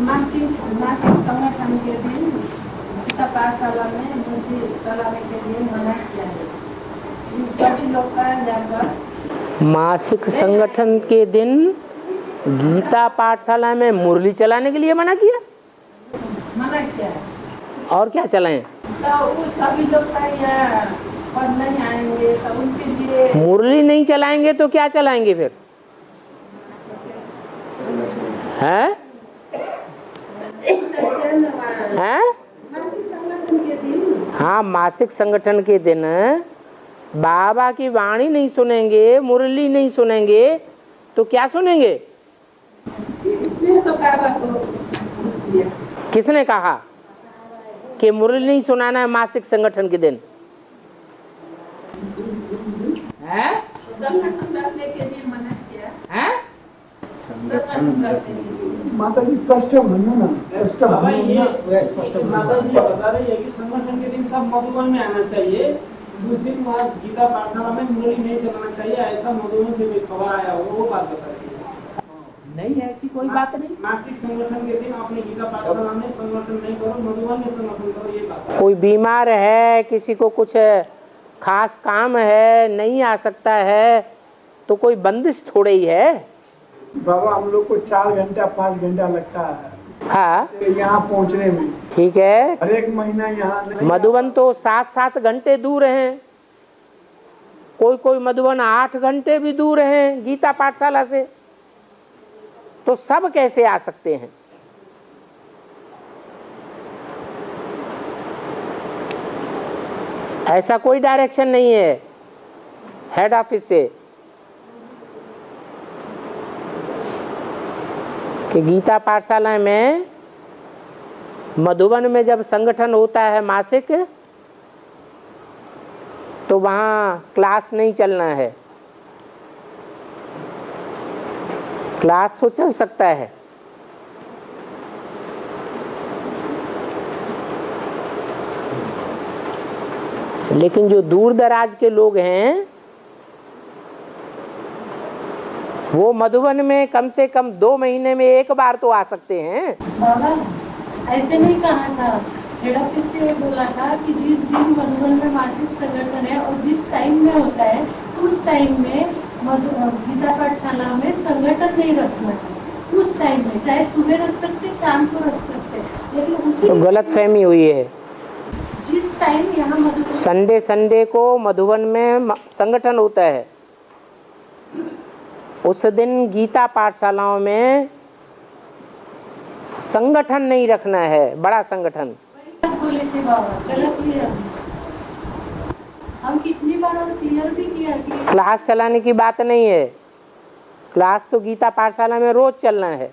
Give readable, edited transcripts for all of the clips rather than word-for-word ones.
मासिक संगठन के दिन गीता पाठशाला में मूर्ति चलाने के लिए मना किया है। सभी लोग का जाकर मासिक संगठन के दिन गीता पाठशाला में मुरली चलाने के लिए मना किया है। और क्या चलाएं? तो सभी लोग का यहाँ पढ़ नहीं आएंगे तो उनके लिए मुरली नहीं चलाएंगे तो क्या चलाएंगे फिर? हैं? हैं? हाँ, मासिक संगठन के दिन बाबा की वाणी नहीं सुनेंगे, मुरली नहीं सुनेंगे तो क्या सुनेंगे? इसलिए तो बाबा को किसने कहा कि मुरली नहीं सुनाना है मासिक संगठन के दिन? है? संगठन करने के लिए मना किया है? माता जी स्पष्ट म्हणो ना, स्पष्ट बाबा ये स्पष्ट माता जी बता रही है कि संगठन के दिन सब मधुबन में आना चाहिए, उस दिन वहाँ गीता पाठशाला में मुरली नहीं चलाना चाहिए, ऐसा मधुबन से कोई खबर आया हो, वो बात बता रही है। नहीं, ऐसी कोई बात नहीं। मासिक संगठन के दिन आपने गीता पाठशाला में संगठन नहीं करो, मधुबन में संगठन करो, ये बात। कोई बीमार है, किसी को कुछ खास काम है, नहीं आ सकता है तो कोई बंदिश थोड़े ही है। बाबा हम लोग को 4 घंटा 5 घंटा लगता है हाँ यहाँ पहुँचने में। ठीक है, हर एक महीना यहाँ मधुबन तो 7-7 घंटे दूर हैं, कोई मधुबन 8 घंटे भी दूर हैं गीता पाठशाला से, तो सब कैसे आ सकते हैं? ऐसा कोई डायरेक्शन नहीं है हेड ऑफिस से कि गीता पाठशाला में मधुबन में जब संगठन होता है मासिक तो वहाँ क्लास नहीं चलना है। क्लास तो चल सकता है, लेकिन जो दूर दराज के लोग हैं वो मधुबन में कम से कम 2 महीने में 1 बार तो आ सकते हैं। बाबा ऐसे नहीं कहा था, हेड ऑफिस से बोला था कि जिस दिन मधुबन में मासिक संगठन है और जिस टाइम में होता है उस टाइम में गीता पाठशाला में संगठन नहीं रखना चाहिए। उस टाइम में चाहे सुबह रख सकते, शाम को रख सकते, लेकिन उसी तो गलत फहमी हुई है। जिस टाइम यहाँ मधुबन संडे को मधुबन में संगठन होता है, उस दिन गीता पाठशालाओं में संगठन नहीं रखना है, बड़ा संगठन। बोले थे बाबा, गलत हुआ। हम कितनी बार क्लियर भी किया कि क्लास चलाने की बात नहीं है, क्लास तो गीता पाठशाला में रोज चलना है।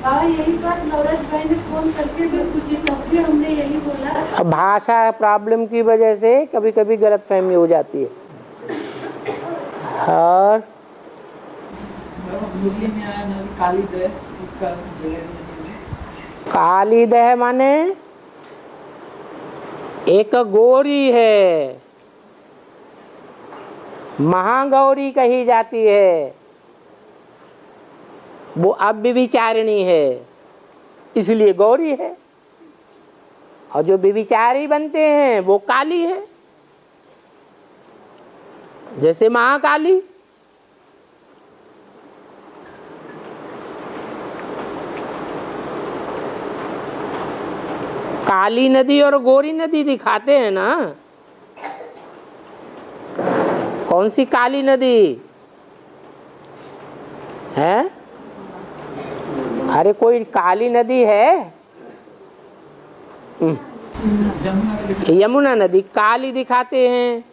बाबा यही बात नवराज भाई ने फोन करके भी पूछी, तब भी हमने यही बोला। भाषा प्रॉब्लम की वजह से कभी कभी गलत फहमी हो जाती है। और काली दह माने एक गौरी है, महागौरी कही जाती है, वो अब भी विचारिणी है इसलिए गौरी है, और जो विचारी बनते हैं वो काली है, जैसे महाकाली। काली नदी और गोरी नदी दिखाते हैं ना, कौन सी काली नदी है? अरे कोई काली नदी है? यमुना नदी काली दिखाते हैं,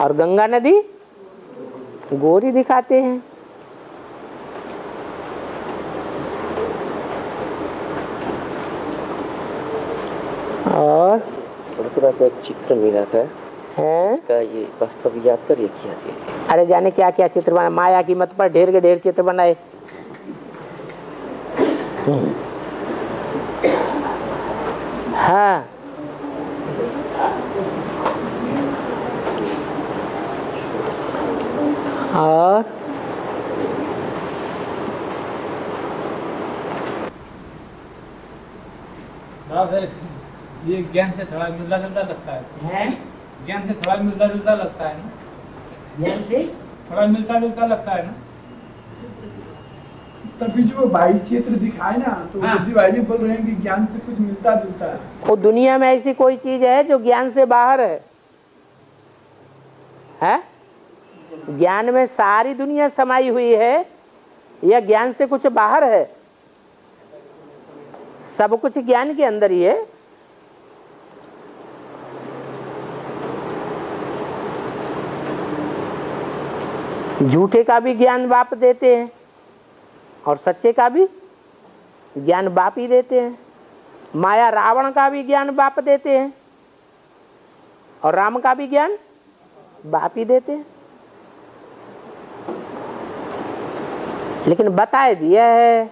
और गंगा नदी गोरी दिखाते हैं। और थोड़ा सा एक चित्र मिला था है इसका, ये वास्तव याद करिए क्या चीज। अरे जाने क्या क्या चित्र बनाए, माया की मत पर ढेर के ढेर चित्र बनाए। हाँ और ये ज्ञान से थोड़ा मिलता जुलता लगता है। ज्ञान से थोड़ा मिलता जुलता लगता है ना। ज्ञान से थोड़ा मिलता जुलता लगता है ना। तभी जो भाई चित्र दिखाए ना, तो हाँ। बुद्धि भाई भी बोल रहे हैं कि ज्ञान से कुछ मिलता जुलता है। वो दुनिया में ऐसी कोई चीज है जो ज्ञान से बाहर है? ज्ञान में सारी दुनिया समाई हुई है या ज्ञान से कुछ बाहर है? सब कुछ ज्ञान के अंदर ही है। झूठे का भी ज्ञान बाप देते हैं और सच्चे का भी ज्ञान बाप ही देते हैं। माया रावण का भी ज्ञान बाप देते हैं और राम का भी ज्ञान बाप ही देते हैं। लेकिन बताए दिया है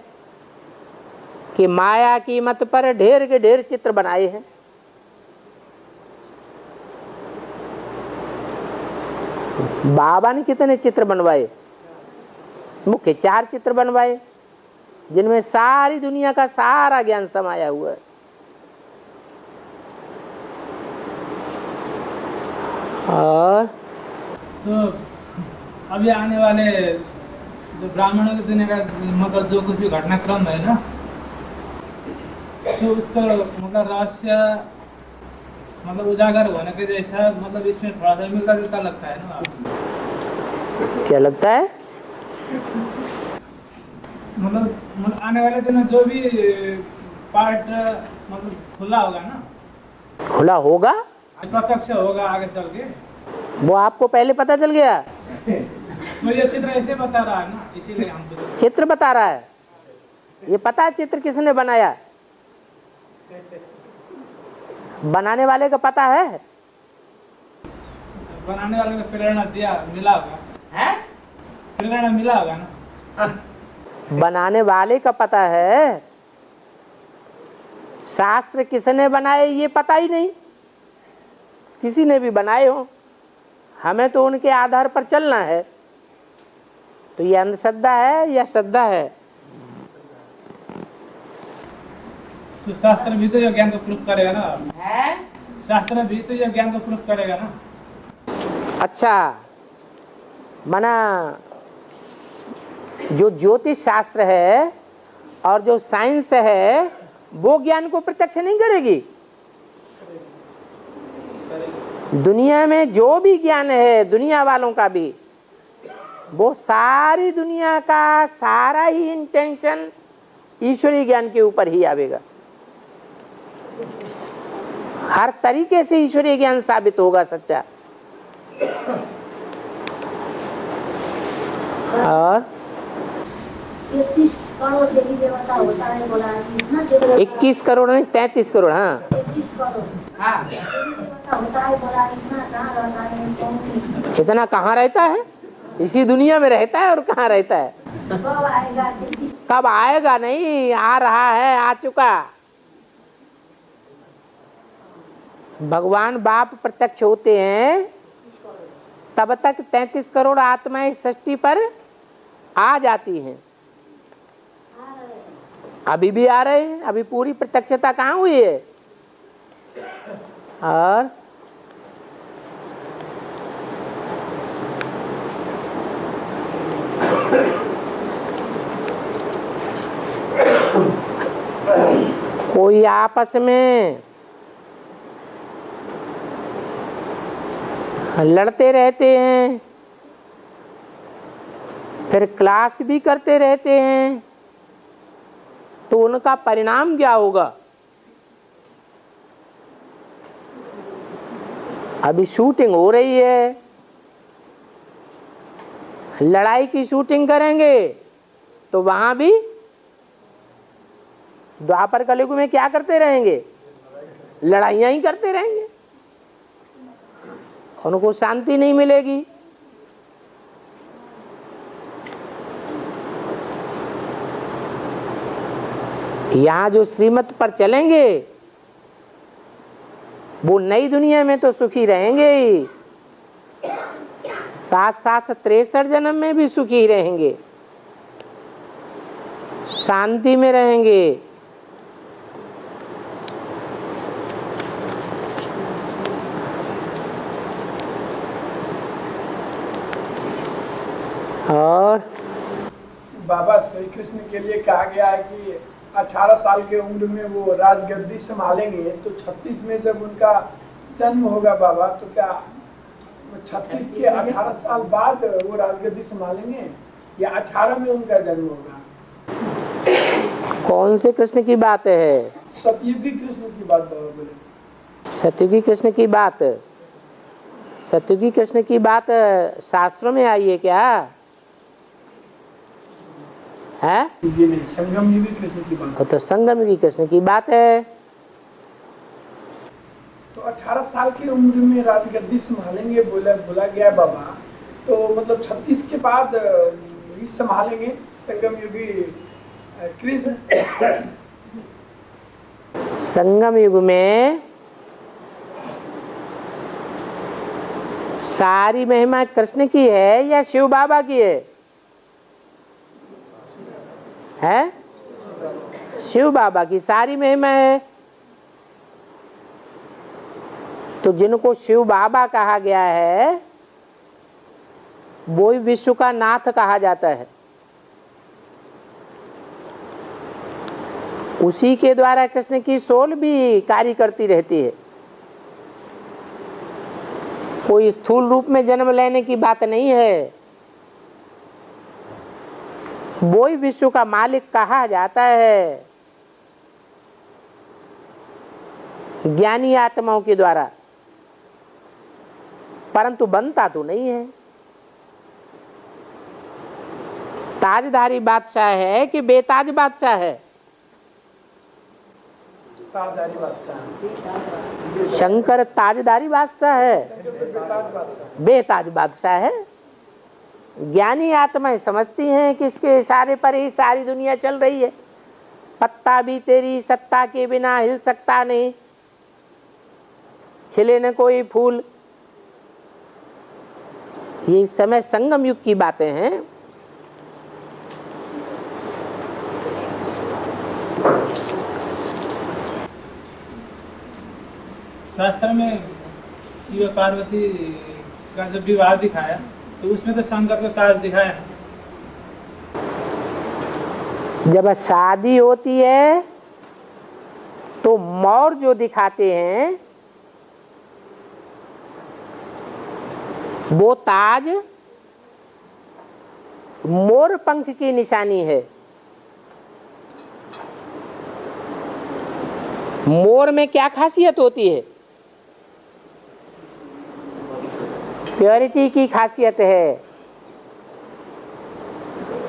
कि माया की मत पर ढेर के ढेर चित्र बनाए हैं। बाबा ने कितने चित्र बनवाए? मुख्य 4 चित्र बनवाए जिनमें सारी दुनिया का सारा ज्ञान समाया हुआ है। और तो अभी आने वाले जो ब्राह्मणों के दिन का मतलब जो कुछ भी घटनाक्रम है ना, तो उसका मतलब रहस्य मतलब उजागर होने के जैसा, मतलब इसमें थोड़ा सा मिलता जुलता लगता है ना। क्या लगता है? मतलब आने वाले दिन जो भी पार्ट मतलब खुला होगा ना, खुला होगा? प्रत्यक्ष होगा आगे चल के। वो आपको पहले पता चल गया? तो ये चित्र ऐसे बता रहा है ना, इसीलिए हम चित्र बता रहा है। ये पता है चित्र किसने बनाया? बनाने वाले का पता है? बनाने वाले को प्रेरणा दिया मिला होगा है? प्रेरणा मिला होगा ना। बनाने वाले का पता है, शास्त्र किसने बनाए ये पता ही नहीं। किसी ने भी बनाए हो, हमें तो उनके आधार पर चलना है। तो ये अंधश्रद्धा है या श्रद्धा है? तो शास्त्र भी तो ये ज्ञान को प्रूफ करेगा ना। है? शास्त्र भी तो ये ज्ञान को प्रूफ करेगा ना। अच्छा, माना जो ज्योतिष शास्त्र है और जो साइंस है वो ज्ञान को प्रत्यक्ष नहीं करेगी। दुनिया में जो भी ज्ञान है दुनिया वालों का भी, वो सारी दुनिया का सारा ही इंटेंशन ईश्वरीय ज्ञान के ऊपर ही आवेगा। हर तरीके से ईश्वरीय ज्ञान साबित होगा सच्चा। और 21 करोड़ देवी देवता होता है, बोला कितना देवी 21 करोड़ नहीं 33 करोड़। हाँ 33 करोड़ देवी देवता होता है, बोला इतना कहाँ रहता है, कौन इतना कहाँ रहता है? इसी दुनिया में रहता है और कहाँ रहता है? कब आएगा? 33 कब आएगा? नहीं, आ रहा है, आ चुका। भगवान बाप प्रत्यक्ष होते हैं तब तक 33 करोड़ आत्माएं सृष्टि पर आ जाती हैं। अभी भी आ रहे हैं, अभी पूरी प्रत्यक्षता कहाँ हुई है? और कोई आपस में लड़ते रहते हैं, फिर क्लास भी करते रहते हैं, तो उनका परिणाम क्या होगा? अभी शूटिंग हो रही है, लड़ाई की शूटिंग करेंगे तो वहां भी द्वापर कलयुग में क्या करते रहेंगे? लड़ाइयां ही करते रहेंगे, उनको शांति नहीं मिलेगी। यहां जो श्रीमत पर चलेंगे वो नई दुनिया में तो सुखी रहेंगे ही, साथ साथ 63 जन्म में भी सुखी रहेंगे, शांति में रहेंगे। और बाबा श्री कृष्ण के लिए कहा गया है कि 18 साल के उम्र में वो राजगद्दी संभालेंगे, तो 36 में जब उनका जन्म होगा बाबा, तो क्या 36 के 18 साल बाद वो राजगद्दी संभालेंगे या 18 में उनका जन्म होगा? कौन से कृष्ण की बात है? सतयुगी कृष्ण की बात बाबा बोले। सतयुगी कृष्ण की बात, सतयुगी कृष्ण की बात शास्त्रों में आई है क्या है? जी नहीं, संगम युगी कृष्ण की बात। तो संगम युगी कृष्ण की बात है। तो 18 साल की उम्र में राजगद्दी संभालेंगे बोला गया बाबा, तो मतलब 36 के बाद ही संभालेंगे संगम युगी कृष्ण। संगम युग में सारी महिमा कृष्ण की है या शिव बाबा की है? शिव बाबा की सारी महिमा है। तो जिनको शिव बाबा कहा गया है वो ही विश्व का नाथ कहा जाता है। उसी के द्वारा कृष्ण की सोल भी कार्य करती रहती है। कोई स्थूल रूप में जन्म लेने की बात नहीं है। वो ही विश्व का मालिक कहा जाता है ज्ञानी आत्माओं के द्वारा, परंतु बनता तो नहीं है। ताजधारी बादशाह है कि बेताज बादशाह है? ताजधारी बादशाह। शंकर ताजदारी बादशाह है, बेताज बादशाह है। ज्ञानी आत्माएं समझती हैं कि इसके इशारे पर ही सारी दुनिया चल रही है। पत्ता भी तेरी सत्ता के बिना हिल सकता नहीं, खिले न कोई फूल। ये इस समय संगम युग की बातें हैं। शास्त्र में शिव पार्वती का जब विवाह दिखाया तो उसमें तो शंकर का ताज दिखाया। जब शादी होती है तो मोर जो दिखाते हैं वो ताज मोर पंख की निशानी है। मोर में क्या खासियत होती है? प्योरिटी की खासियत है।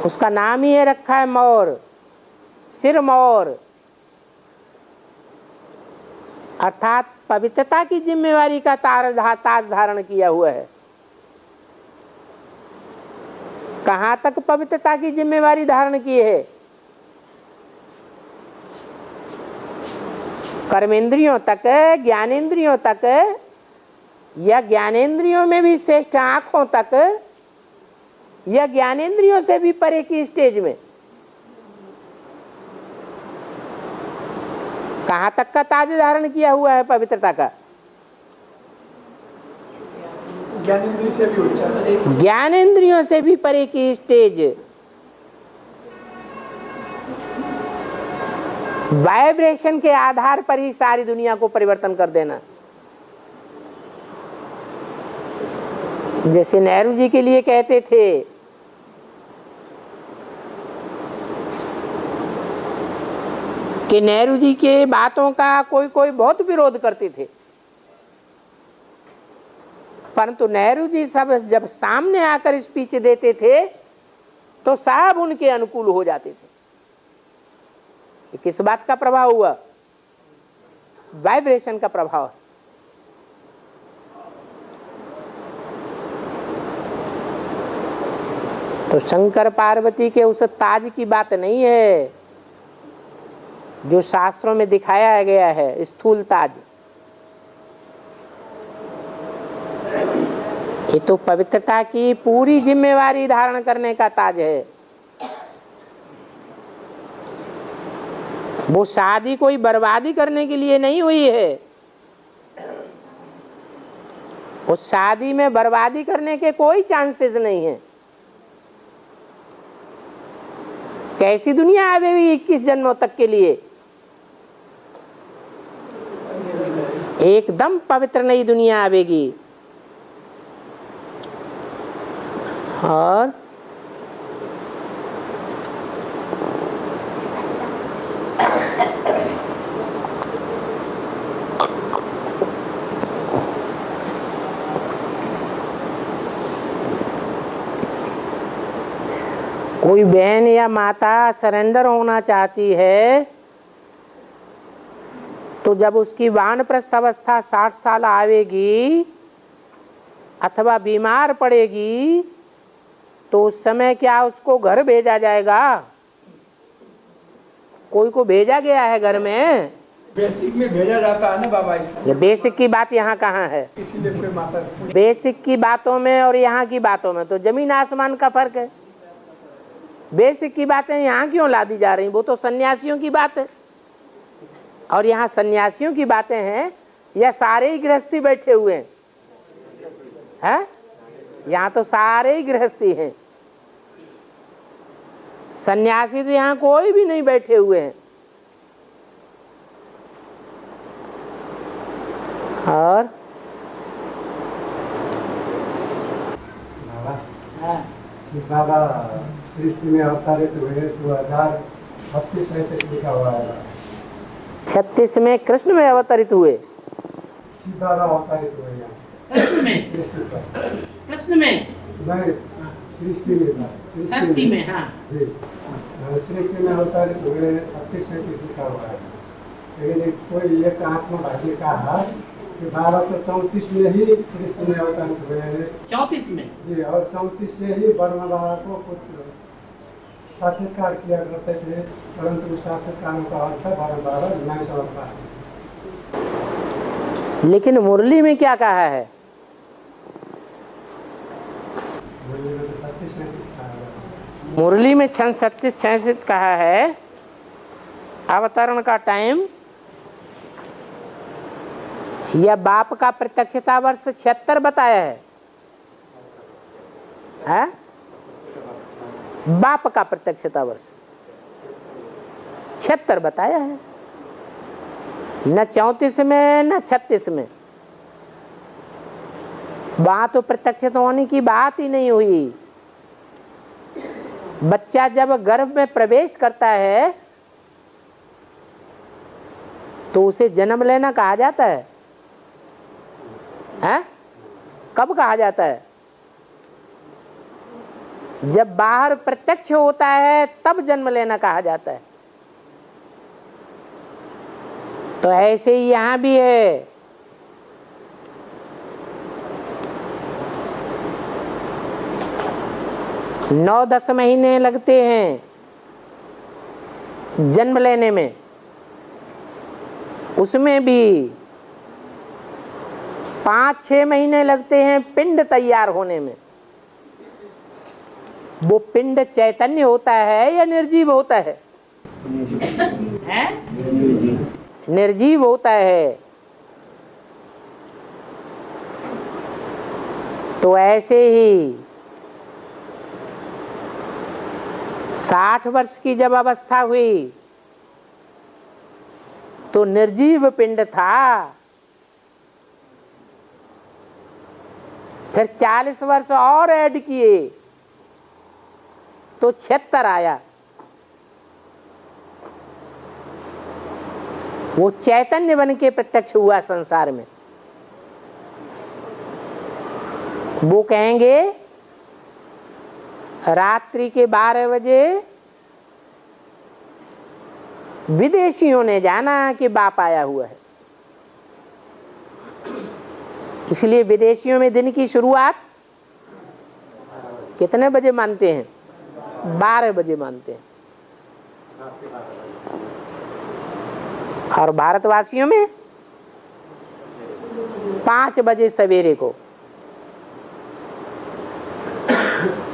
उसका नाम ही है रखा है मोर, सिर मोर, अर्थात पवित्रता की जिम्मेवारी का ताज धारण किया हुआ है। कहाँ तक पवित्रता की जिम्मेवारी धारण की है? कर्मेंद्रियों तक, ज्ञानेंद्रियों तक, या ज्ञानेंद्रियों में भी श्रेष्ठ आंखों तक, या ज्ञानेंद्रियों से भी परे की स्टेज में कहां तक का ताज धारण किया हुआ है पवित्रता का? ज्ञानेंद्रिय से भी उच्च, ज्ञानेंद्रियों से भी परे की स्टेज। वाइब्रेशन के आधार पर ही सारी दुनिया को परिवर्तन कर देना। जैसे नेहरू जी के लिए कहते थे कि नेहरू जी के बातों का कोई बहुत विरोध करते थे, परंतु नेहरू जी सब जब सामने आकर स्पीच देते थे तो सब उनके अनुकूल हो जाते थे। ये किस बात का प्रभाव हुआ? वाइब्रेशन का प्रभाव। तो शंकर पार्वती के उस ताज की बात नहीं है जो शास्त्रों में दिखाया गया है, स्थूल ताज। ये तो पवित्रता की पूरी जिम्मेवारी धारण करने का ताज है। वो शादी कोई बर्बादी करने के लिए नहीं हुई है। उस शादी में बर्बादी करने के कोई चांसेस नहीं है। कैसी दुनिया आवेगी 21 जन्मों तक के लिए? एकदम पवित्र नई दुनिया आवेगी। और कोई बहन या माता सरेंडर होना चाहती है तो जब उसकी वानप्रस्थ अवस्था 60 साल आवेगी अथवा बीमार पड़ेगी तो उस समय क्या उसको घर भेजा जाएगा? कोई को भेजा गया है घर में? बेसिक में भेजा जाता है ना बाबा। ये बेसिक की बात यहाँ कहाँ है? इसीलिए कोई माता बेसिक की बातों में और यहाँ की बातों में तो जमीन आसमान का फर्क है। बेसिक की बातें यहाँ क्यों ला दी जा रही? वो तो सन्यासियों की बात है और यहाँ सन्यासियों की बातें हैं या सारे ही गृहस्थी बैठे हुए हैं? यहाँ तो सारे ही गृहस्थी हैं, सन्यासी तो यहाँ कोई भी नहीं बैठे हुए हैं। और बाबा सृष्टि में अवतारित हुए 2036 में लिखा हुआ है। 36 में कृष्ण में अवतरित हुए। शिव बाबा अवतारित हुए यहाँ कृष्ण में? कृष्ण में नहीं, सृष्टि में था। सृष्टि में, हाँ जी, सृष्टि में अवतारित हुए 36 में लिखा हुआ है। लेकिन कोई एक आत्मा भाग्य का है कि बाबा तो 34 में ही सृष्टि में अवतारित हुए हैं। 34 में जी, और 34 से ही ब्रह्मा बाबा को कुछ साक्षात्कार किया करते थे, परंतु उस साक्षात्कार का अर्थ ब्रह्मा बाबा नहीं समझ पाते। लेकिन मुरली में क्या कहा है? मुरली में 36 कहा है। अवतरण का टाइम या बाप का प्रत्यक्षता वर्ष 76 बताया है? बाप का प्रत्यक्षता वर्ष 76 बताया है, न 34 में न 36 में। वहां तो प्रत्यक्षित होने की बात ही नहीं हुई। बच्चा जब गर्भ में प्रवेश करता है तो उसे जन्म लेना कहा जाता है? हैं? कब कहा जाता है? जब बाहर प्रत्यक्ष होता है तब जन्म लेना कहा जाता है। तो ऐसे ही यहां भी है। नौ 10 महीने लगते हैं जन्म लेने में, उसमें भी 5-6 महीने लगते हैं पिंड तैयार होने में। वो पिंड चैतन्य होता है या निर्जीव होता है? निर्जीव होता है। तो ऐसे ही 60 वर्ष की जब अवस्था हुई तो निर्जीव पिंड था। फिर 40 वर्ष और ऐड किए तो 76 आया। वो चैतन्य बन के प्रत्यक्ष हुआ संसार में। वो कहेंगे रात्रि के 12 बजे विदेशियों ने जाना कि बाप आया हुआ है, इसलिए विदेशियों में दिन की शुरुआत कितने बजे मानते हैं? 12 बजे मानते हैं। और भारतवासियों में 5 बजे सवेरे को।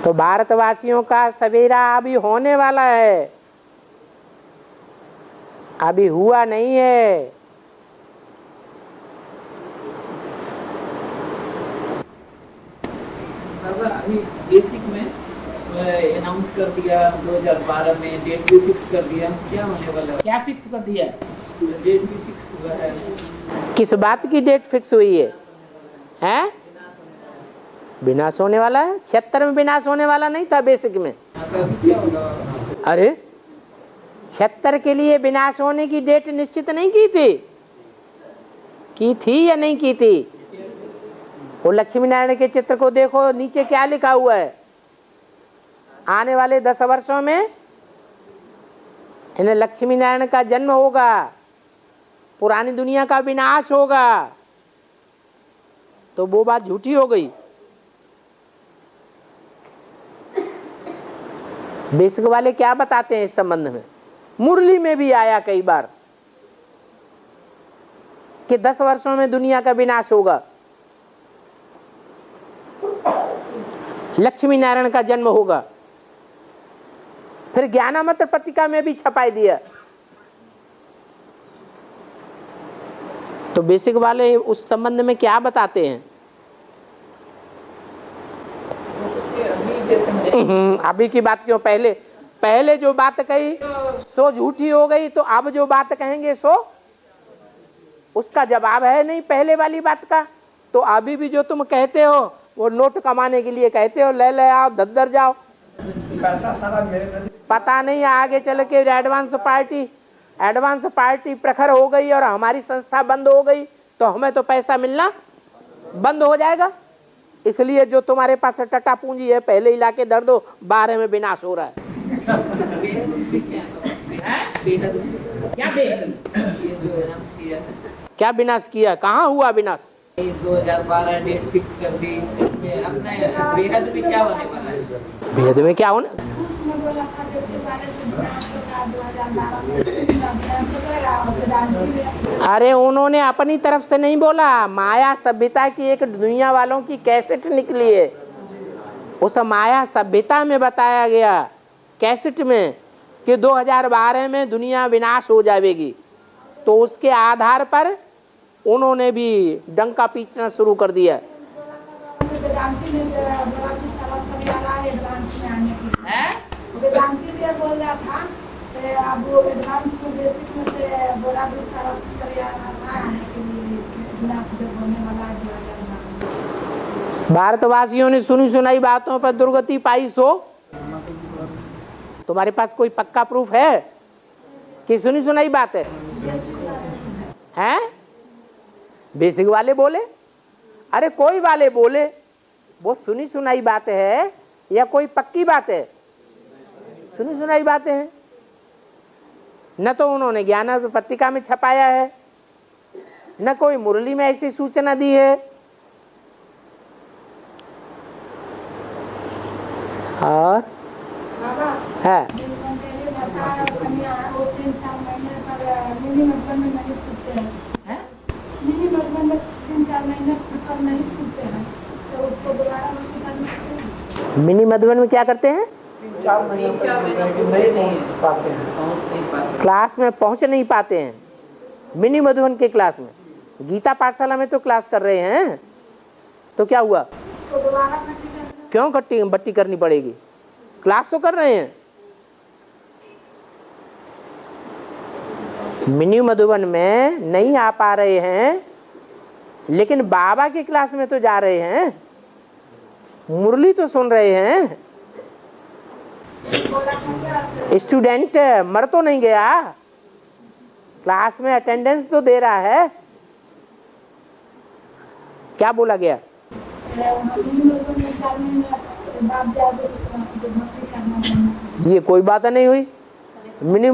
तो भारतवासियों का सवेरा अभी होने वाला है, अभी हुआ नहीं है। बाबा अभी बेसिक में अनाउंस कर दिया 2012 में, डेट भी फिक्स कर दिया, क्या होने वाला है? क्या फिक्स कर दिया? डेट भी फिक्स हुआ है। किस बात की डेट फिक्स हुई है? हैं? विनाश होने वाला है। 76 में विनाश होने वाला नहीं था बेसिक में। तो अभी क्या होगा? अरे 76 के लिए विनाश होने की डेट निश्चित नहीं की थी या नहीं की थी? वो लक्ष्मी नारायण के चित्र को देखो, नीचे क्या लिखा हुआ है? आने वाले 10 वर्षों में इन्हें लक्ष्मी नारायण का जन्म होगा, पुरानी दुनिया का विनाश होगा। तो वो बात झूठी हो गई। बेसिक वाले क्या बताते हैं इस संबंध में? मुरली में भी आया कई बार कि 10 वर्षों में दुनिया का विनाश होगा, लक्ष्मी नारायण का जन्म होगा। फिर ज्ञानामृत पत्रिका में भी छपाई दिया। तो बेसिक वाले उस संबंध में क्या बताते हैं? अभी की बात क्यों? पहले जो बात कही सो झूठी हो गई, तो अब जो बात कहेंगे सो उसका जवाब है नहीं पहले वाली बात का। तो अभी भी जो तुम कहते हो वो नोट कमाने के लिए कहते हो, ले आओ, दद्दर जाओ। पैसा सारा मेरे पता नहीं आगे चल के एडवांस पार्टी प्रखर हो गई और हमारी संस्था बंद हो गई तो हमें तो पैसा मिलना बंद हो जाएगा। इसलिए जो तुम्हारे पास टटा पूंजी है पहले ही लाके दर दो, 12 में विनाश हो रहा है। क्या विनाश किया? कहाँ हुआ विनाश? 2012 डेट फिक्स कर दी। इसमें अपने बेहद में क्या होने वाला है? बेहद में क्या होने? उसमें बोला था जैसे 2012 अरे उन्होंने अपनी तरफ से नहीं बोला, माया सभ्यता की एक दुनिया वालों की कैसेट निकली है, उस माया सभ्यता में बताया गया कैसेट में कि 2012 में दुनिया विनाश हो जाएगी। तो उसके आधार पर उन्होंने भी डंका पीटना शुरू कर दिया। वेदांती भी बोल रहा था से अब वो एडवांस में बेसिक में से बोला दूसरा आने के लिए विनाश जब होने वाला है 2012। भारतवासियों ने सुनी सुनाई बातों पर दुर्गति पाई। सो तुम्हारे पास कोई पक्का प्रूफ है कि सुनी सुनाई बात है? हैं? बेसिक वाले बोले, अरे कोई वाले बोले वो सुनी सुनाई बात है या कोई पक्की बात है? सुनी सुनाई बातें हैं। न तो उन्होंने ज्ञानामृत पत्रिका में छपाया है, न कोई मुरली में ऐसी सूचना दी है। और है मिनी मधुबन में क्या करते हैं? 3-4 महीने नहीं पाते हैं, क्लास में पहुंच नहीं पाते हैं। मिनी मधुबन के क्लास में, गीता पाठशाला में तो क्लास कर रहे हैं, तो क्या हुआ? क्यों बट्टी करनी पड़ेगी? क्लास तो कर रहे हैं। मिनी मधुबन में नहीं आ पा रहे हैं, लेकिन बाबा की क्लास में तो जा रहे हैं, मुरली तो सुन रहे हैं। स्टूडेंट मर तो नहीं गया, क्लास में अटेंडेंस तो दे रहा है। क्या बोला गया? ये कोई बात नहीं हुई। मिनी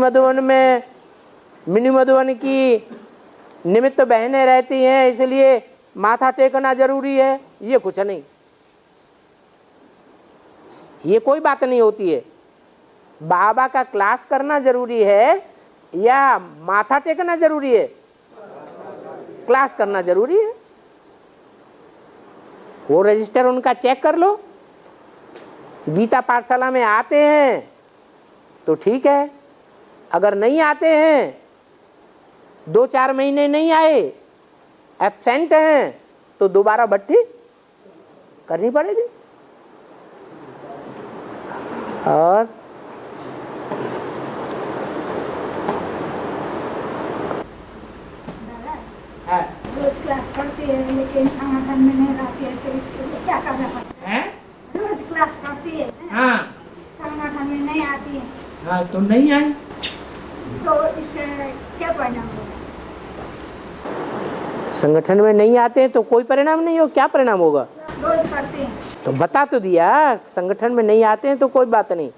मधुबन की निमित्त बहनें रहती हैं, इसलिए माथा टेकना जरूरी है, ये कुछ नहीं, ये कोई बात नहीं होती है। बाबा का क्लास करना जरूरी है या माथा टेकना जरूरी है? क्लास करना जरूरी है। वो रजिस्टर उनका चेक कर लो, गीता पाठशाला में आते हैं तो ठीक है, अगर नहीं आते हैं, 2-4 महीने नहीं आए, एब्सेंट हैं, तो दोबारा भट्टी करनी पड़ेगी। और दादा रोज क्लास पढ़ती है लेकिन संगठन में नहीं रहती है, तो इसके लिए क्या करना पड़ता है? रोज क्लास पढ़ती है, हाँ संगठन में नहीं आती है, हाँ, तुम नहीं आई तो इसका क्या परिणाम होगा? संगठन में नहीं आते हैं तो कोई परिणाम नहीं हो। क्या परिणाम होगा? रोज पढ़ते हैं। तो बता तो दिया, संगठन में नहीं आते हैं तो कोई बात नहीं,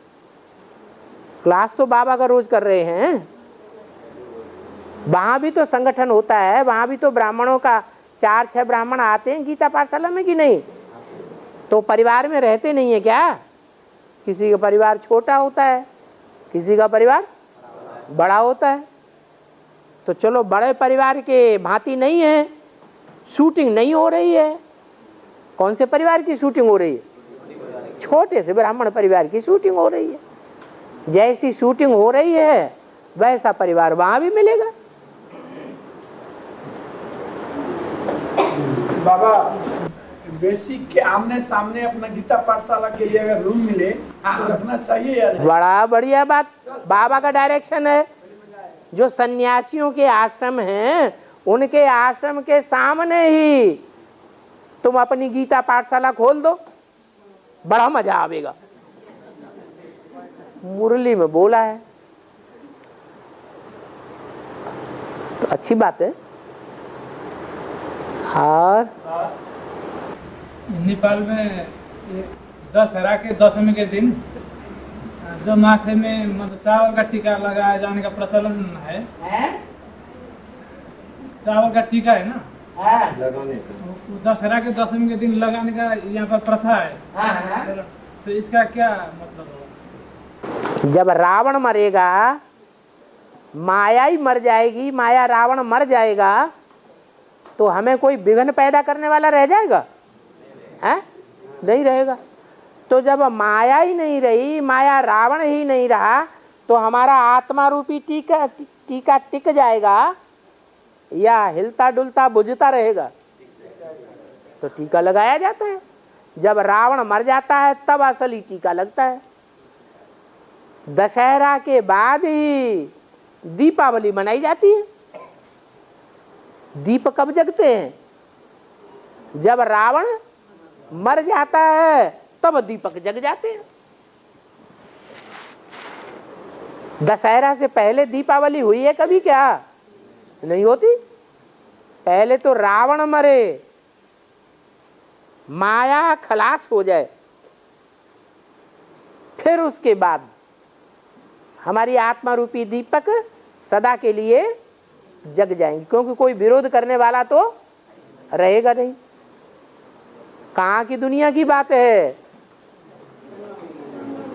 क्लास तो बाबा का रोज कर रहे हैं। वहां भी तो संगठन होता है, वहां भी तो ब्राह्मणों का 4-6 ब्राह्मण आते हैं गीता पाठशाला में कि नहीं? तो परिवार में रहते नहीं है क्या? किसी का परिवार छोटा होता है, किसी का परिवार बड़ा होता है। तो चलो बड़े परिवार के भांति नहीं है, शूटिंग नहीं हो रही है। कौन से परिवार की शूटिंग हो रही है? छोटे से ब्राह्मण परिवार की शूटिंग हो रही है। जैसी शूटिंग हो रही है वैसा परिवार वहां भी मिलेगा। बाबा बेसिक के आमने सामने अपना गीता पाठशाला के लिए अगर रूम मिले तो रखना चाहिए या नहीं? बड़ा बढ़िया बात, बाबा का डायरेक्शन है। जो सन्यासियों के आश्रम हैं उनके आश्रम के सामने ही तुम अपनी गीता पाठशाला खोल दो, बड़ा मजा आवेगा। मुरली में बोला है तो अच्छी बात है। और नेपाल में दशहरा के 10वीं के दिन जो माथे में मतलब चावल का टीका लगाया जाने का प्रचलन है। चावल का टीका है ना, वो दशहरा के 10वीं के दिन लगाने का यहाँ पर प्रथा है। तो इसका क्या मतलब होगा? जब रावण मरेगा, माया ही मर जाएगी, माया रावण मर जाएगा, तो हमें कोई विघ्न पैदा करने वाला रह जाएगा? है? नहीं रहेगा। तो जब माया ही नहीं रही, माया रावण ही नहीं रहा, तो हमारा आत्मा रूपी टीका टिक जाएगा या हिलता डुलता बुझता रहेगा? तो टीका लगाया जाता है। जब रावण मर जाता है तब असली टीका लगता है। दशहरा के बाद ही दीपावली मनाई जाती है। दीप कब जगते हैं? जब रावण मर जाता है तब दीपक जग जाते हैं। दशहरा से पहले दीपावली हुई है कभी? क्या नहीं होती। पहले तो रावण मरे, माया खलास हो जाए, फिर उसके बाद हमारी आत्मा रूपी दीपक सदा के लिए जग जाएंगे, क्योंकि कोई विरोध करने वाला तो रहेगा नहीं। कहाँ की दुनिया की बात है?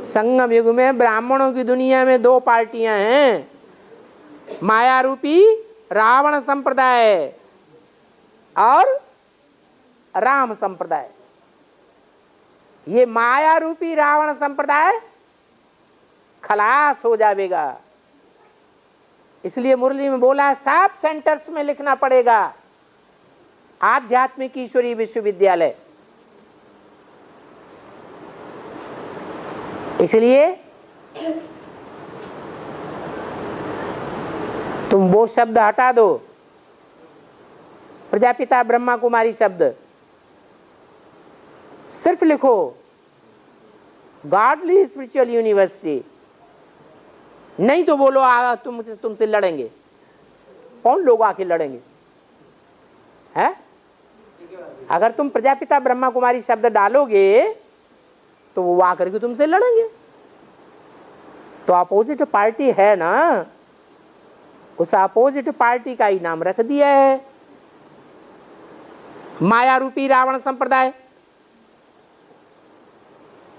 संगम युग में ब्राह्मणों की दुनिया में 2 पार्टियां हैं, माया रूपी रावण संप्रदाय और राम संप्रदाय। ये माया रूपी रावण संप्रदाय खलास हो जाएगा। इसलिए मुरली में बोला है, सब सेंटर्स में लिखना पड़ेगा आध्यात्मिक ईश्वरीय विश्वविद्यालय। इसलिए तुम वो शब्द हटा दो, प्रजापिता ब्रह्मा कुमारी शब्द, सिर्फ लिखो गॉडली स्पिरिचुअल यूनिवर्सिटी। नहीं तो बोलो तुमसे लड़ेंगे। कौन लोग आके लड़ेंगे? है? अगर तुम प्रजापिता ब्रह्मा कुमारी शब्द डालोगे तो वो आकर के तुमसे लड़ेंगे। तो अपोजिट पार्टी है ना, उस अपोजिट पार्टी का ही नाम रख दिया है माया रूपी रावण संप्रदाय।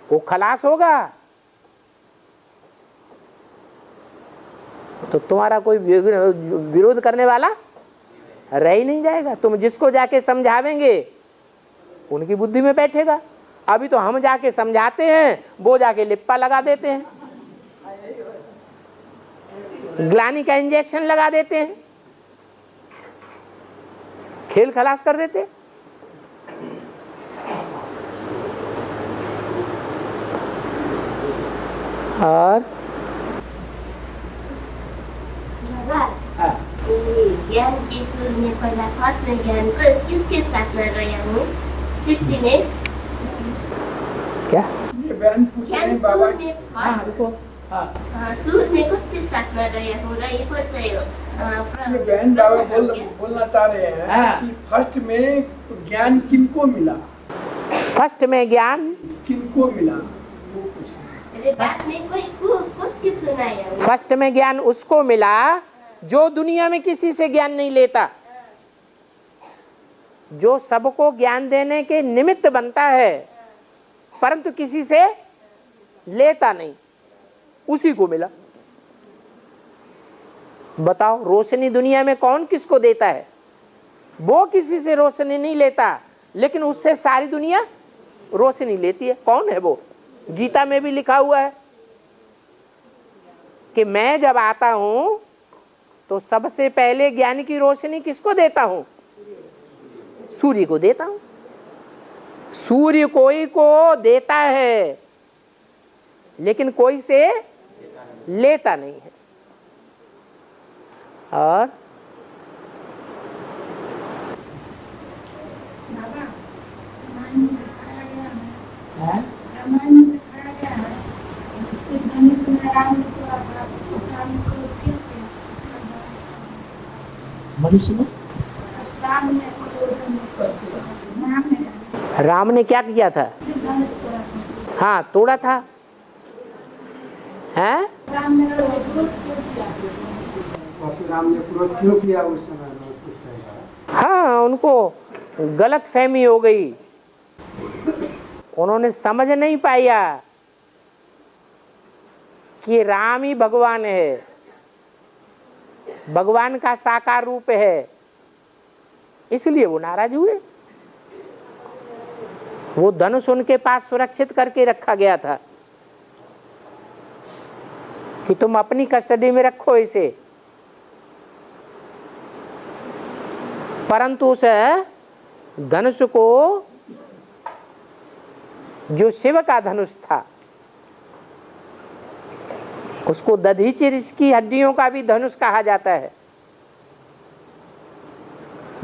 वो खलास होगा तो तुम्हारा कोई विरोध करने वाला रह ही नहीं जाएगा। तुम जिसको जाके समझावेंगे उनकी बुद्धि में बैठेगा। अभी तो हम जाके समझाते हैं, वो जाके लिप्पा लगा देते हैं, ग्लानी का इंजेक्शन लगा देते हैं, खेल खलास कर देते हैं। और ज्ञान के सूर में पहला फर्स्ट में ज्ञान को किसके साथ में रहा हूँ सृष्टि में? क्या ये बहन पूछ रही है बाबा सूर में सूर में किसके साथ में रहा हूँ रही पर ये बहन बाबा बोलना चाह रहे हैं कि फर्स्ट में तो ज्ञान किनको मिला, फर्स्ट में ज्ञान किनको मिला, बात में कोई किसकी सुनाया? फर्स्ट में ज्ञान उसको मिला जो दुनिया में किसी से ज्ञान नहीं लेता, जो सबको ज्ञान देने के निमित्त बनता है परंतु किसी से लेता नहीं, उसी को मिला। बताओ रोशनी दुनिया में कौन किसको देता है? वो किसी से रोशनी नहीं लेता, लेकिन उससे सारी दुनिया रोशनी लेती है। कौन है वो? गीता में भी लिखा हुआ है कि मैं जब आता हूं तो सबसे पहले ज्ञान की रोशनी किसको देता हूं? सूर्य को देता हूं। सूर्य कोई को देता है लेकिन कोई से लेता नहीं है। और राम ने क्या किया था? हाँ तोड़ा था। हैं? परशुराम ने क्रोध क्यों किया उस समय में? हाँ उनको गलत फहमी हो गई, उन्होंने समझ नहीं पाया कि राम ही भगवान है, भगवान का साकार रूप है, इसलिए वो नाराज हुए। वो धनुष उनके पास सुरक्षित करके रखा गया था कि तुम अपनी कस्टडी में रखो इसे, परंतु उस धनुष को, जो शिव का धनुष था, उसको दधीचि ऋषि की हड्डियों का भी धनुष कहा जाता है।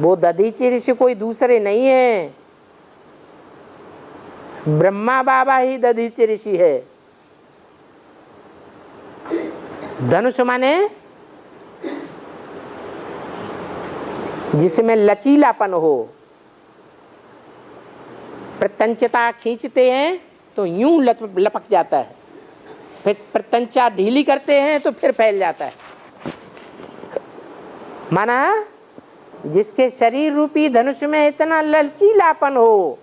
वो दधीचि ऋषि कोई दूसरे नहीं है, ब्रह्मा बाबा ही दधीचि ऋषि है। धनुष माने जिसमें लचीलापन हो, प्रत्यंचता खींचते हैं तो यूं लपक जाता है, फिर प्रत्यंचा ढीली करते हैं तो फिर फैल जाता है। माना जिसके शरीर रूपी धनुष में इतना लचीलापन हो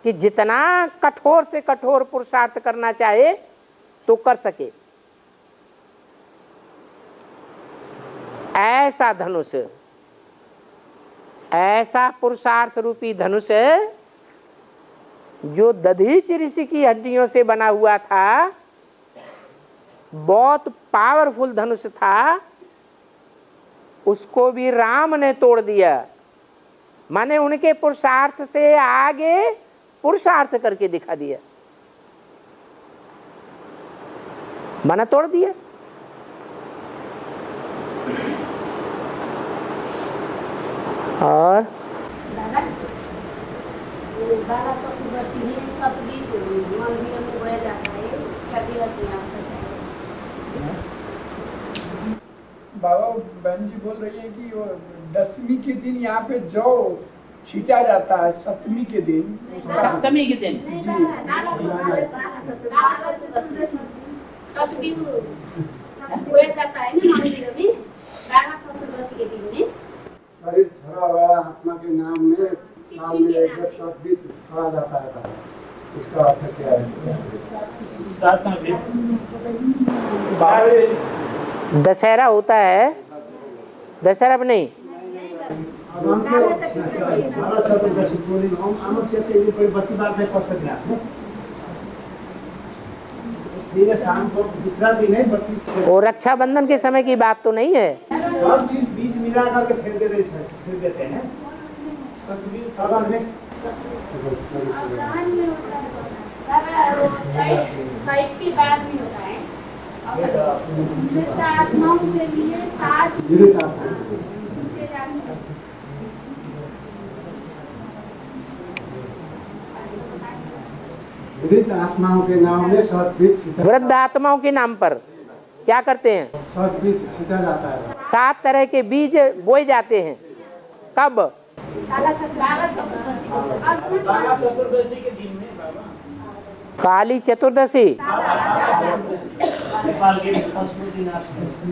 कि जितना कठोर से कठोर पुरुषार्थ करना चाहे तो कर सके, ऐसा धनुष, ऐसा पुरुषार्थ रूपी धनुष जो दधीचि ऋषि की हड्डियों से बना हुआ था, बहुत पावरफुल धनुष था, उसको भी राम ने तोड़ दिया। माने उनके पुरुषार्थ से आगे पुरुषार्थ करके दिखा दिया, माना तोड़ दिया। और बाला चतुर्दशी में सतगीत मंदिर में गया जाता है, उसका भी अध्ययन करता है। बाबा बहन जी बोल रही है कि वो दसवीं के दिन यहाँ पे जौ छीटा जाता है, सप्तमी के दिन, सप्तमी के दिन शरीर छड़ा हुआ आत्मा के नाम में साल में एक बार सतगीत छड़ा जाता है, इसका अर्थ क्या है? दशहरा होता है, दशहरा नहीं, बाला चतुर्दशी को दिन हम अमावस्या से ये कोई बत्ती बात है पस्त दिना है इसलिए शाम को दूसरा दिन है 32 वो रक्षाबंधन के समय की बात तो नहीं है। सब चीज बीज मिला करके फेर देते हैं भगवान में अवगाहन में होता है वो छठ के बाद भी होता है मृत आत्माओं के लिए 7 वृद्ध आत्माओं के नाम में शत बीज वृद्ध आत्माओं के नाम पर क्या करते हैं? शत बीज छिटा जाता है। 7 तरह के बीज बोए जाते हैं। कब? बाला चतुर्दशी बाला चतुर्दशी के दिन में बाबा काली चतुर्दशी। नेपाल के संस्कृति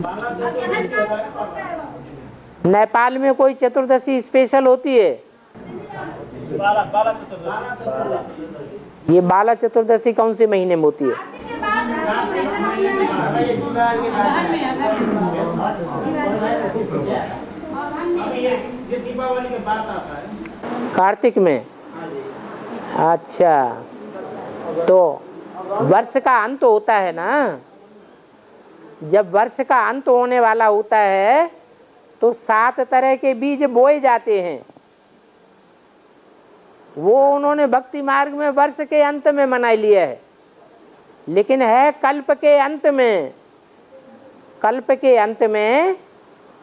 बाला चतुर्दशी के बाद नेपाल में कोई चतुर्दशी स्पेशल होती है? बाला चतुर्दशी ये बाला चतुर्दशी कौन से महीने में होती है? ये दीपावली के बाद आता है कार्तिक में। अच्छा, तो वर्ष का अंत होता है ना, जब वर्ष का अंत होने वाला होता है तो 7 तरह के बीज बोए जाते हैं। वो उन्होंने भक्ति मार्ग में वर्ष के अंत में मना लिया है, लेकिन है कल्प के अंत में। कल्प के अंत में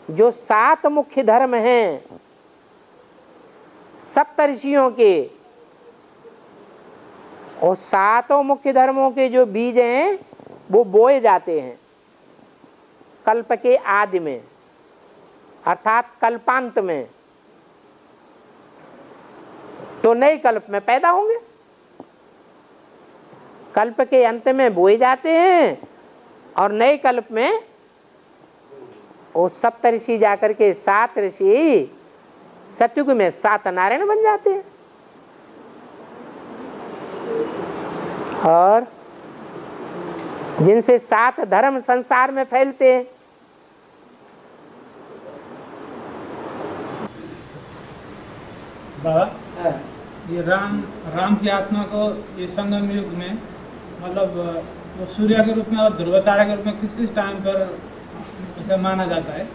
जो 7 मुख्य धर्म हैं सप्तऋषियों के, और 7 मुख्य धर्मों के जो बीज हैं वो बोए जाते हैं कल्प के आदि में, अर्थात कल्पांत में। तो नए कल्प में पैदा होंगे। कल्प के अंत में बोए जाते हैं और नए कल्प में वो सप्तऋषि जाकर के 7 ऋषि सतयुग में 7 नारायण बन जाते हैं। और जिनसे 7 धर्म संसार में फैलते हैं। बाबा, ये राम की आत्मा को ये संगम युग में मतलब वो सूर्य के रूप में और ध्रुव तारा के रूप में किस किस टाइम पर ऐसा माना जाता है?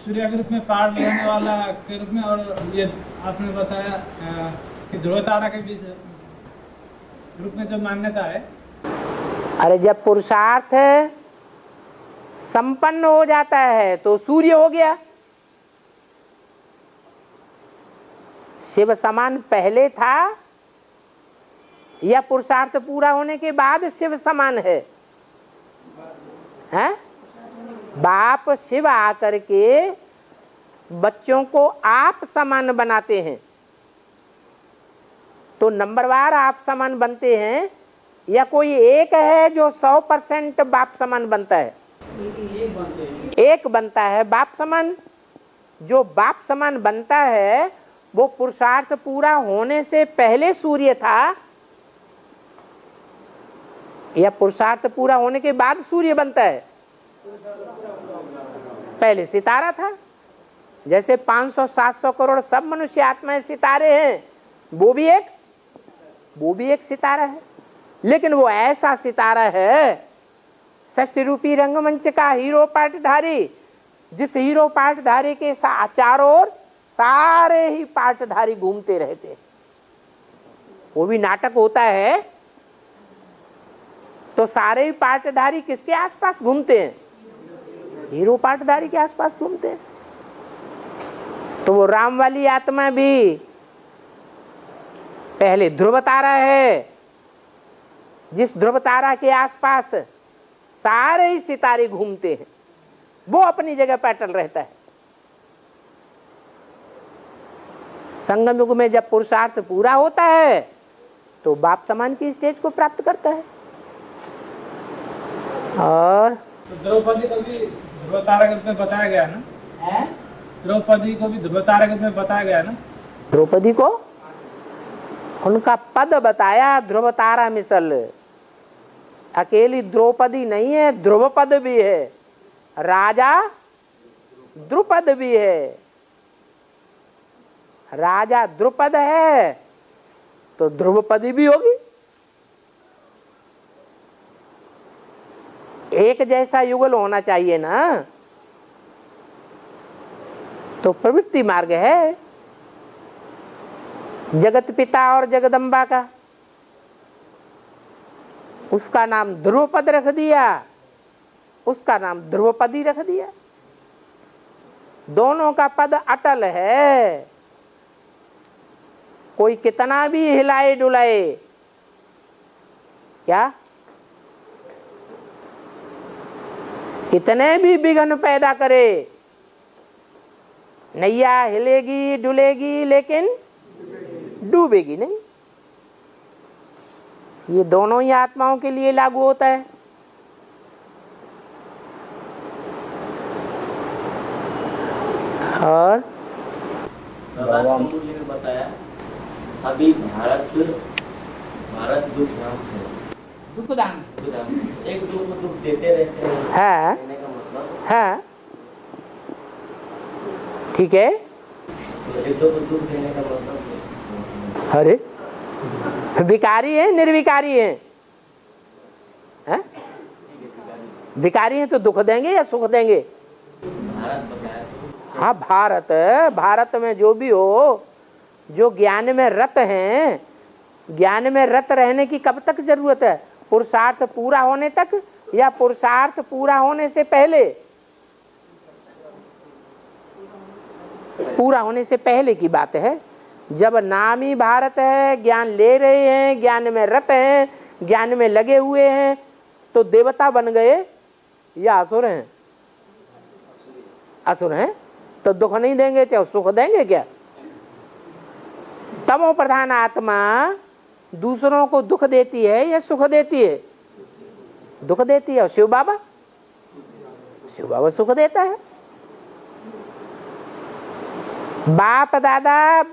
सूर्य के रूप में पार लेने वाला के रूप में, और ये आपने बताया कि ध्रुव तारा के बीच रूप में जो मान्यता है। अरे जब पुरुषार्थ संपन्न हो जाता है तो सूर्य हो गया। शिव समान पहले था या पुरुषार्थ पूरा होने के बाद शिव समान है? हैं? बाप शिव आकर के बच्चों को आप समान बनाते हैं, तो नंबरवार आप समान बनते हैं या कोई एक है जो 100% बाप समान बनता है? एक बनता है बाप समान। जो बाप समान बनता है वो पुरुषार्थ पूरा होने से पहले सूर्य था या पुरुषार्थ पूरा होने के बाद सूर्य बनता है? पहले सितारा था। जैसे 500-700 करोड़ सब मनुष्य आत्माएं सितारे हैं, वो भी एक सितारा है। लेकिन वो ऐसा सितारा है, षष्ठ रूपी रंगमंच का हीरो पाठधारी, जिस हीरो पाठधारी के चारों ओर सारे ही पाठधारी घूमते रहते हैं। वो भी नाटक होता है तो सारे ही पाठधारी किसके आसपास घूमते हैं? हीरो पाठधारी के आसपास घूमते हैं। तो वो राम वाली आत्मा भी पहले ध्रुव तारा है, जिस ध्रुव तारा के आसपास सारे ही सितारे घूमते हैं, वो अपनी जगह पर अटल रहता है। संगम युग में जब पुरुषार्थ पूरा होता है तो बाप समान की स्टेज को प्राप्त करता है। और द्रौपदी को भी ध्रुव तारा के रूप में बताया गया ना? द्रौपदी को भी ध्रुव तारा के रूप में बताया गया ना? द्रौपदी को उनका पद बताया ध्रुव तारा मिसल। अकेली द्रौपदी नहीं है, ध्रुव पद भी है, राजा द्रुपद भी है। राजा द्रुपद है तो ध्रुवपदी भी होगी। एक जैसा युगल होना चाहिए ना, तो प्रवृत्ति मार्ग है जगत पिता और जगदम्बा का, उसका नाम ध्रुवपद रख दिया, उसका नाम ध्रुवपदी रख दिया। दोनों का पद अटल है, कोई कितना भी हिलाए डुलाए, क्या कितने भी विघ्न पैदा करे, नैया हिलेगी डुलेगी लेकिन डूबेगी नहीं। ये दोनों ही आत्माओं के लिए लागू होता है। और बाबा ने बताया अभी भारत दुख धाम है, दुखदान एक दुख देते रहते हैं, है, कहने का मतलब है, ठीक है। तो एक दुख देने का मतलब अरे विकारी है निर्विकारी है, हैं? विकारी है तो दुख देंगे या सुख देंगे? भारत बताया। हाँ भारत में जो भी हो, जो ज्ञान में रत हैं, ज्ञान में रत रहने की कब तक जरूरत है? पुरुषार्थ पूरा होने तक या पुरुषार्थ पूरा होने से पहले? पूरा होने से पहले की बात है। जब नाम ही भारत है, ज्ञान ले रहे हैं, ज्ञान में रत हैं, ज्ञान में लगे हुए हैं, तो देवता बन गए या असुर हैं? असुर हैं तो दुख नहीं देंगे तो सुख देंगे क्या? तमो प्रधान आत्मा दूसरों को दुख देती है या सुख देती है? दुख देती है। और शिव बाबा सुख देता है। बाप दादा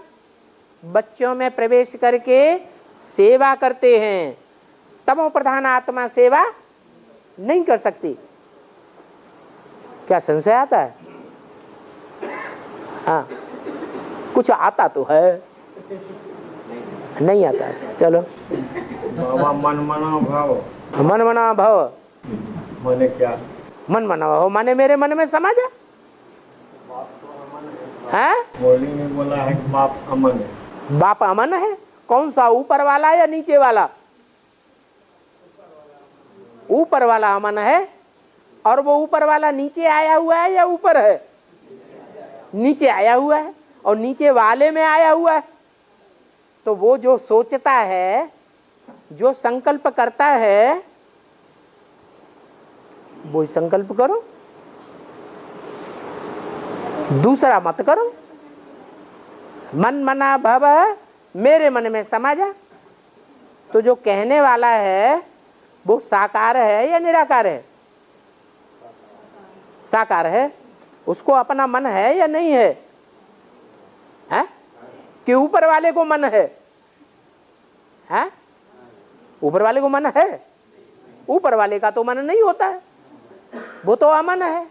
बच्चों में प्रवेश करके सेवा करते हैं, तमो प्रधान आत्मा सेवा नहीं कर सकती। क्या संशय आता है? हाँ, कुछ आता तो है, नहीं आता। अच्छा चलो। बाबा मन मना भाव माने क्या? मन मना भाव माने मेरे मन में समा जा। है बोली में बोला है कि बाप अमन है। बाप अमन है? कौन सा, ऊपर वाला या नीचे वाला? ऊपर वाला अमन है। और वो ऊपर वाला नीचे आया हुआ है या ऊपर है? नीचे आया हुआ है और नीचे वाले में आया हुआ है। तो वो जो सोचता है, जो संकल्प करता है, वो संकल्प करो, दूसरा मत करो। मन मना भव मेरे मन में समा जा। तो जो कहने वाला है वो साकार है या निराकार है? साकार है। उसको अपना मन है या नहीं है? हैं? कि ऊपर वाले को मन है? हैं? ऊपर वाले को मन है? ऊपर वाले का तो मन नहीं होता है, वो तो अमन है,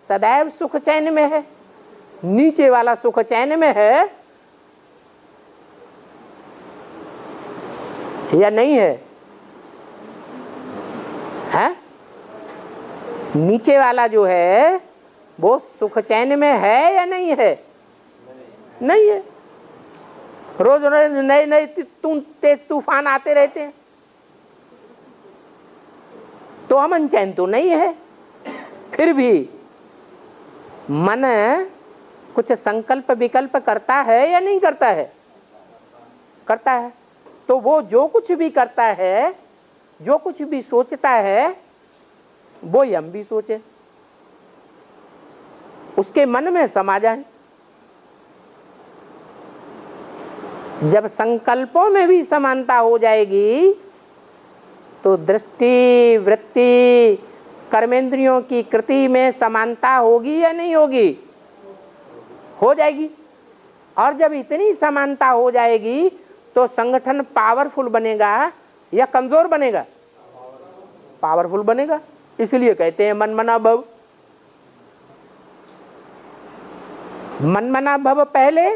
सदैव सुख चैन में है। नीचे वाला सुख चैन में है या नहीं है? हैं? नीचे वाला जो है वो सुख चैन में है या नहीं है? नहीं है। रोज रोज नए नए तेज तूफान आते रहते हैं, तो अमन चैन तो नहीं है। फिर भी मन कुछ संकल्प विकल्प करता है या नहीं करता है? करता है। तो वो जो कुछ भी करता है, जो कुछ भी सोचता है, वो हम भी सोचे, उसके मन में समा जाए। जब संकल्पों में भी समानता हो जाएगी तो दृष्टि वृत्ति कर्मेंद्रियों की कृति में समानता होगी या नहीं होगी? हो जाएगी। और जब इतनी समानता हो जाएगी तो संगठन पावरफुल बनेगा या कमजोर बनेगा? पावरफुल बनेगा। इसलिए कहते हैं मन मना भव। मन मना भव पहले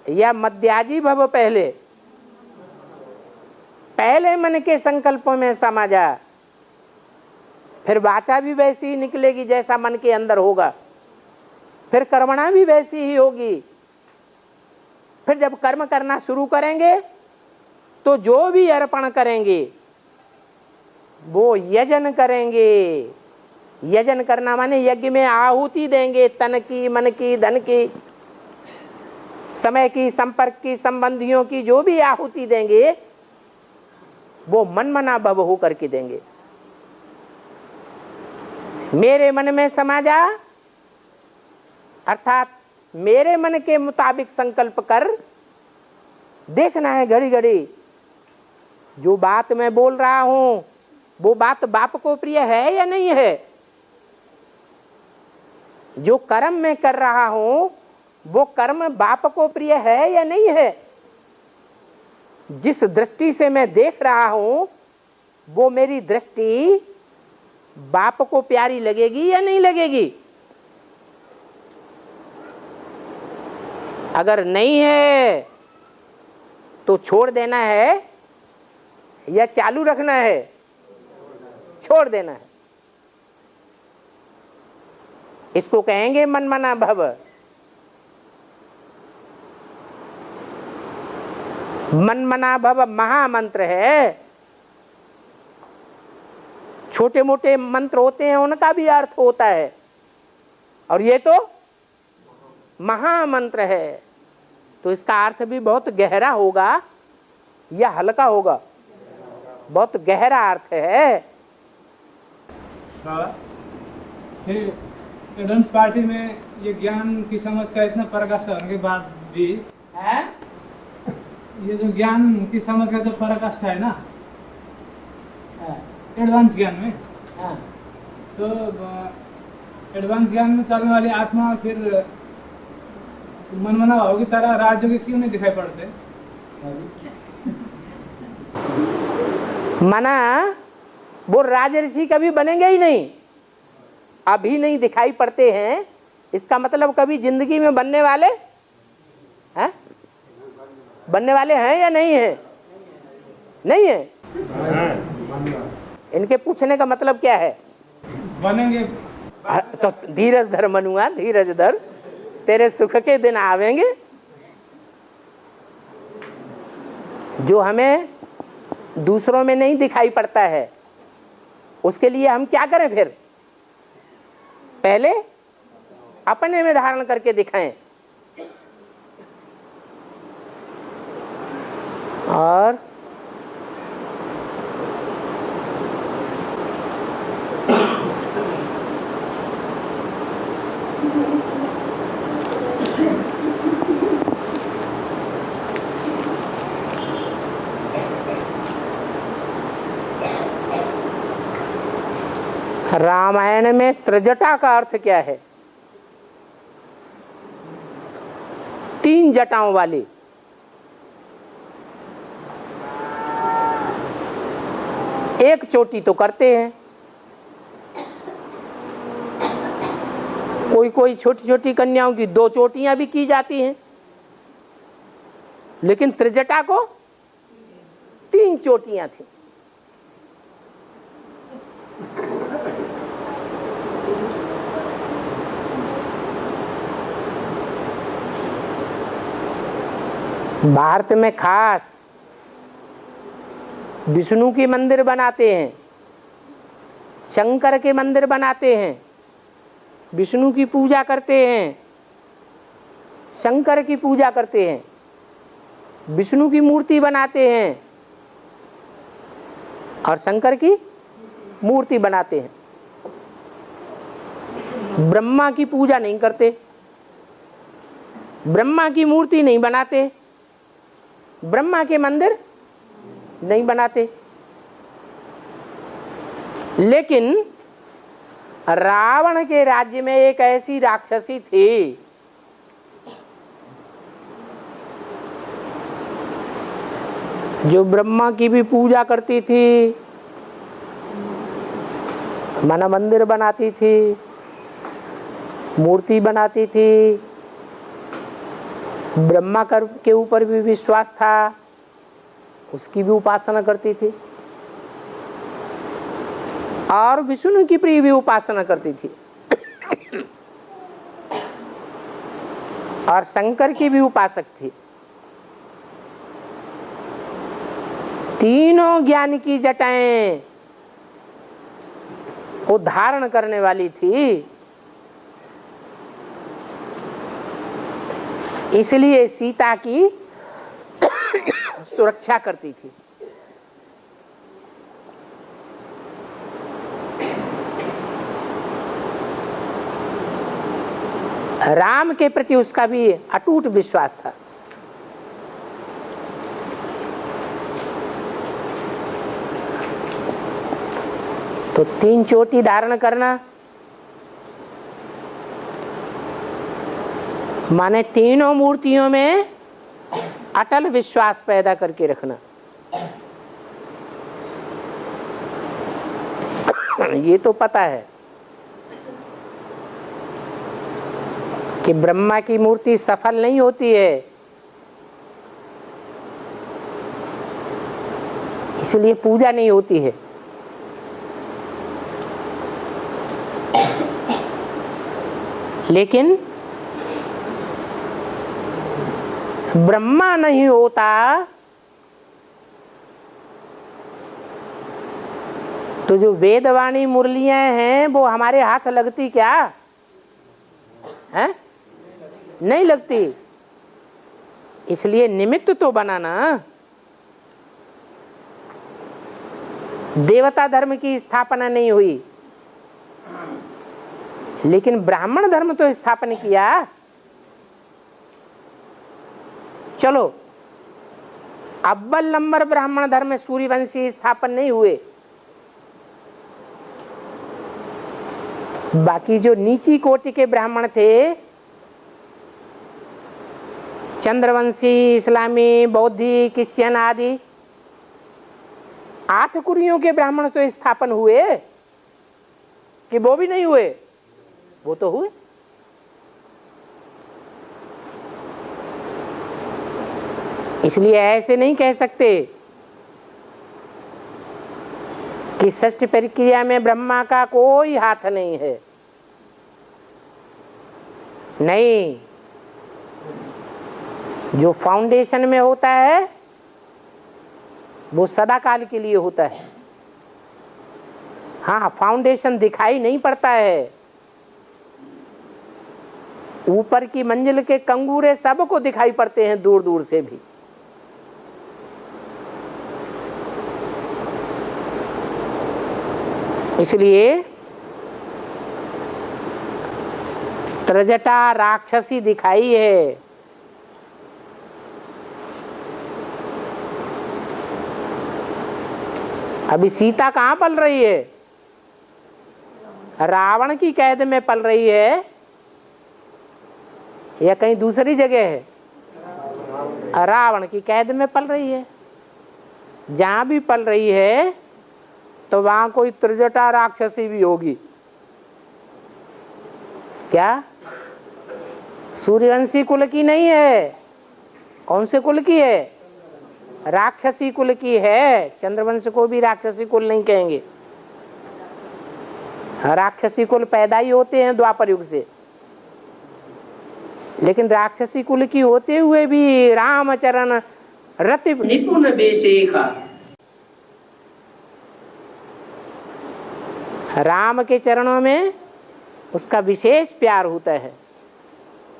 या मध्याजी भव पहले मन के संकल्पों में समा जा, फिर वाचा भी वैसी ही निकलेगी जैसा मन के अंदर होगा, फिर कर्मणा भी वैसी ही होगी। फिर जब कर्म करना शुरू करेंगे तो जो भी अर्पण करेंगे वो यजन करेंगे। यजन करना माने यज्ञ में आहुति देंगे, तन की, मन की, धन की, समय की, संपर्क की, संबंधियों की, जो भी आहुति देंगे वो मन मना भव हो करके देंगे। मेरे मन में समा जा अर्थात मेरे मन के मुताबिक संकल्प कर। देखना है घड़ी घड़ी जो बात मैं बोल रहा हूं वो बात बाप को प्रिय है या नहीं है। जो कर्म मैं कर रहा हूं वो कर्म बाप को प्रिय है या नहीं है। जिस दृष्टि से मैं देख रहा हूं वो मेरी दृष्टि बाप को प्यारी लगेगी या नहीं लगेगी। अगर नहीं है तो छोड़ देना है या चालू रखना है। छोड़ देना है। इसको कहेंगे मनमना भव। मनमना भव महामंत्र है। छोटे मोटे मंत्र होते हैं उनका भी अर्थ होता है और ये तो महामंत्र है, तो इसका अर्थ भी बहुत गहरा होगा या हल्का होगा। बहुत गहरा अर्थ है। फिर एडवांस पार्टी में ये ज्ञान की समझ का इतना पराकाष्ठा होने के बाद भी है? ये जो ज्ञान की समझ का जो पराकाष्ठा है ना एडवांस ज्ञान में, तो एडवांस ज्ञान में चलने वाली आत्मा फिर मनमना भाव की तरह राज्यों के क्यों नहीं दिखाई पड़ते। मना वो राजऋषि कभी बनेंगे ही नहीं। अभी नहीं दिखाई पड़ते हैं इसका मतलब कभी जिंदगी में बनने वाले हैं? बनने वाले हैं या नहीं है? नहीं है। इनके पूछने का मतलब क्या है? बनेंगे। तो धीरज धर मनुआ, धीरज धर, तेरे सुख के दिन आवेंगे। जो हमें दूसरों में नहीं दिखाई पड़ता है उसके लिए हम क्या करें? फिर पहले अपने में धारण करके दिखाएं। और रामायण में त्रिजटा का अर्थ क्या है? 3 जटाओं वाली। एक चोटी तो करते हैं, कोई कोई छोटी छोटी कन्याओं की 2 चोटियां भी की जाती हैं, लेकिन त्रिजटा को 3 चोटियां थी। भारत में खास विष्णु के मंदिर बनाते हैं, शंकर के मंदिर बनाते हैं, विष्णु की पूजा करते हैं, शंकर की पूजा करते हैं, विष्णु की मूर्ति बनाते हैं और शंकर की मूर्ति बनाते हैं। ब्रह्मा की पूजा नहीं करते, ब्रह्मा की मूर्ति नहीं बनाते, ब्रह्मा के मंदिर नहीं बनाते। लेकिन रावण के राज्य में एक ऐसी राक्षसी थी जो ब्रह्मा की भी पूजा करती थी, मन मंदिर बनाती थी, मूर्ति बनाती थी, ब्रह्मा के ऊपर भी विश्वास था, उसकी भी उपासना करती थी, और विष्णु की प्रिय भी उपासना करती थी, और शंकर की भी उपासक थी। तीनों ज्ञान की जटाएं वो धारण करने वाली थी। इसलिए सीता की सुरक्षा करती थी। राम के प्रति उसका भी अटूट विश्वास था। तो 3 चोटी धारण करना माने तीनों मूर्तियों में अटल विश्वास पैदा करके रखना। ये तो पता है कि ब्रह्मा की मूर्ति सफल नहीं होती है, इसलिए पूजा नहीं होती है। लेकिन ब्रह्मा नहीं होता तो जो वेदवाणी मुरलियां हैं वो हमारे हाथ लगती क्या है? नहीं लगती। इसलिए निमित्त तो बनाना। देवता धर्म की स्थापना नहीं हुई, लेकिन ब्राह्मण धर्म तो स्थापन किया। चलो, अव्वल नंबर ब्राह्मण धर्म में सूर्यवंशी स्थापन नहीं हुए, बाकी जो नीची कोटि के ब्राह्मण थे, चंद्रवंशी, इस्लामी, बौद्धी, क्रिश्चियन आदि 8 कुरियों के ब्राह्मण तो स्थापन हुए कि वो भी नहीं हुए? वो तो हुए। इसलिए ऐसे नहीं कह सकते कि षष्ठ प्रक्रिया में ब्रह्मा का कोई हाथ नहीं है। नहीं, जो फाउंडेशन में होता है वो सदा काल के लिए होता है। हाँ, फाउंडेशन दिखाई नहीं पड़ता है, ऊपर की मंजिल के कंगूरे सबको दिखाई पड़ते हैं दूर दूर से भी। इसलिए त्रजटा राक्षसी दिखाई है। अभी सीता कहाँ पल रही है? रावण की कैद में पल रही है या कहीं दूसरी जगह है? रावण की कैद में पल रही है। जहां भी पल रही है तो वहां कोई त्रिजटा राक्षसी भी होगी। क्या? सूर्यवंशी कुल की नहीं है। कौन से कुल की है? राक्षसी कुल की है। चंद्रवंश को भी राक्षसी कुल नहीं कहेंगे। राक्षसी कुल पैदा ही होते हैं द्वापर युग से, लेकिन राक्षसी कुल की होते हुए भी रामचरण रति निपुण बेशेखा, राम के चरणों में उसका विशेष प्यार होता है,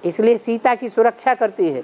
इसलिए सीता की सुरक्षा करती है।